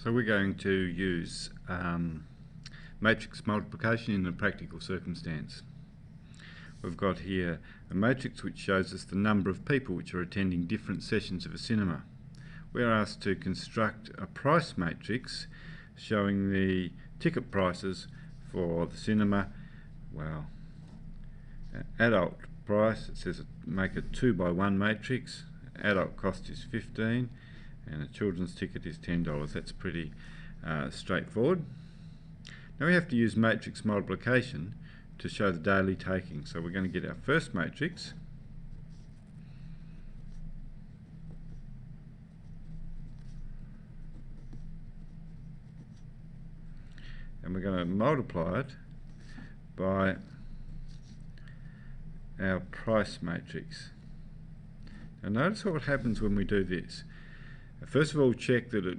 So we're going to use matrix multiplication in a practical circumstance. We've got here a matrix which shows us the number of people which are attending different sessions of a cinema. We're asked to construct a price matrix showing the ticket prices for the cinema. Well, adult price, it says make a 2x1 matrix. Adult cost is 15 and a children's ticket is $10. That's pretty straightforward. Now we have to use matrix multiplication to show the daily taking. So we're going to get our first matrix, and we're going to multiply it by our price matrix. Now notice what happens when we do this. First of all, check that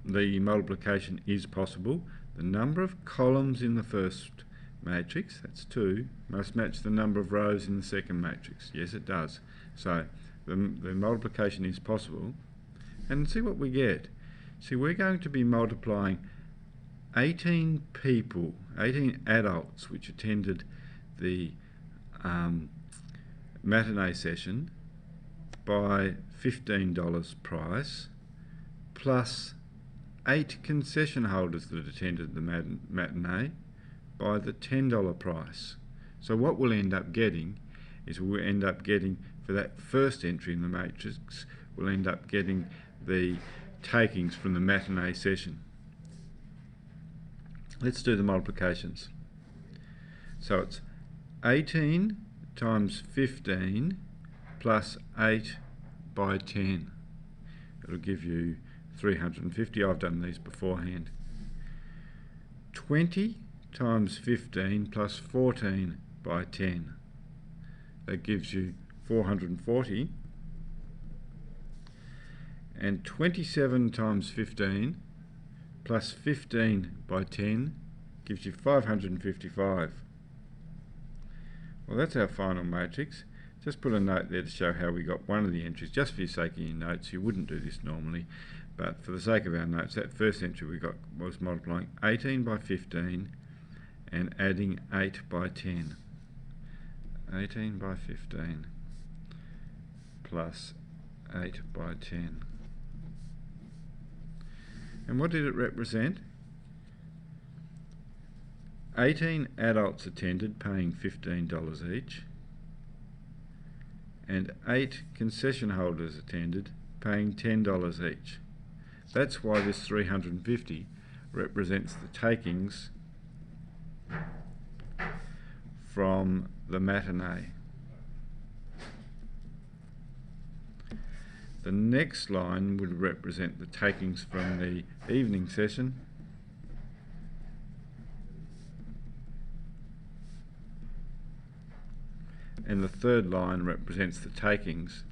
the multiplication is possible. The number of columns in the first matrix, that's 2, must match the number of rows in the second matrix. Yes, it does. So the multiplication is possible. And see what we get. See, we're going to be multiplying 18 people, 18 adults which attended the matinee session by $15 price, plus 8 concession holders that attended the matinee by the $10 price. So what we'll end up getting is we'll end up getting, for that first entry in the matrix, we'll end up getting the takings from the matinee session. Let's do the multiplications. So it's 18 times 15 plus 8 by 10. It'll give you 350. I've done these beforehand. 20 times 15 plus 14 by 10. That gives you 440. And 27 times 15 plus 15 by 10 gives you 555. Well, that's our final matrix. Just put a note there to show how we got one of the entries. Just for the sake of your notes, you wouldn't do this normally, but for the sake of our notes, that first entry we got was multiplying 18 by 15 and adding 8 by 10. 18 by 15 plus 8 by 10. And what did it represent? 18 adults attended, paying $15 each, and 8 concession holders attended, paying $10 each. That's why this 350 represents the takings from the matinee. The next line would represent the takings from the evening session, and the third line represents the takings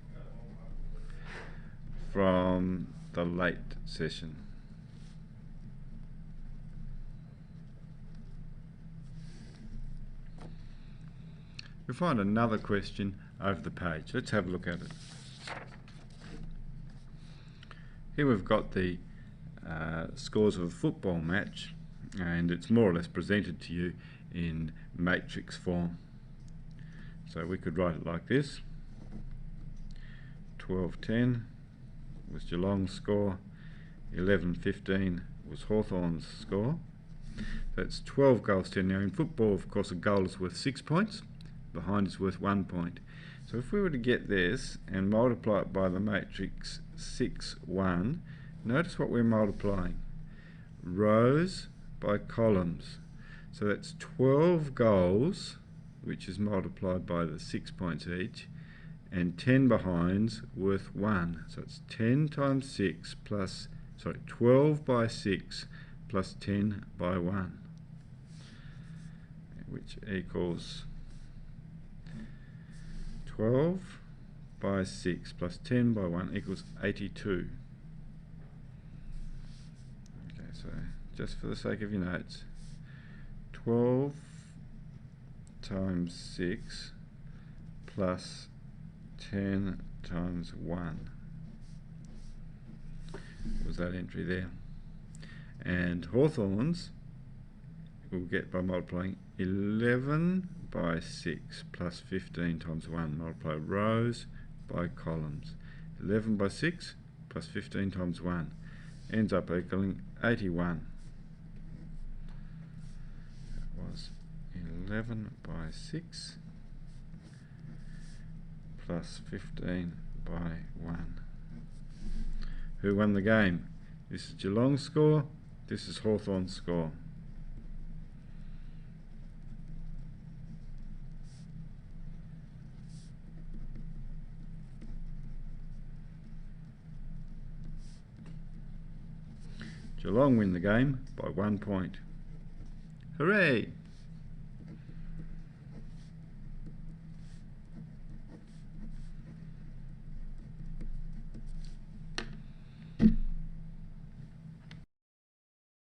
from the late session. You'll find another question over the page. Let's have a look at it. Here we've got the scores of a football match, and it's more or less presented to you in matrix form. So we could write it like this. 12-10 was Geelong's score, 11-15 was Hawthorn's score. That's 12 goals to 10. Now in football, of course, a goal is worth 6 points, behind is worth 1 point. So if we were to get this and multiply it by the matrix 6-1, notice what we're multiplying. Rows by columns. So that's 12 goals, which is multiplied by the 6 points each, and 10 behinds worth 1. So it's 10 times 6 plus, 12 by 6 plus 10 by 1, which equals 12 by 6 plus 10 by 1 equals 82. Okay, so just for the sake of your notes, 12 times 6 plus 10 times 1 was that entry there. And Hawthorns we'll get by multiplying 11 by 6 plus 15 times 1. Multiply rows by columns. 11 by 6 plus 15 times 1 ends up equaling 81. That was 11 by 6 plus 15 by 1. Who won the game? This is Geelong's score, this is Hawthorn's score. Geelong win the game by 1 point. Hooray!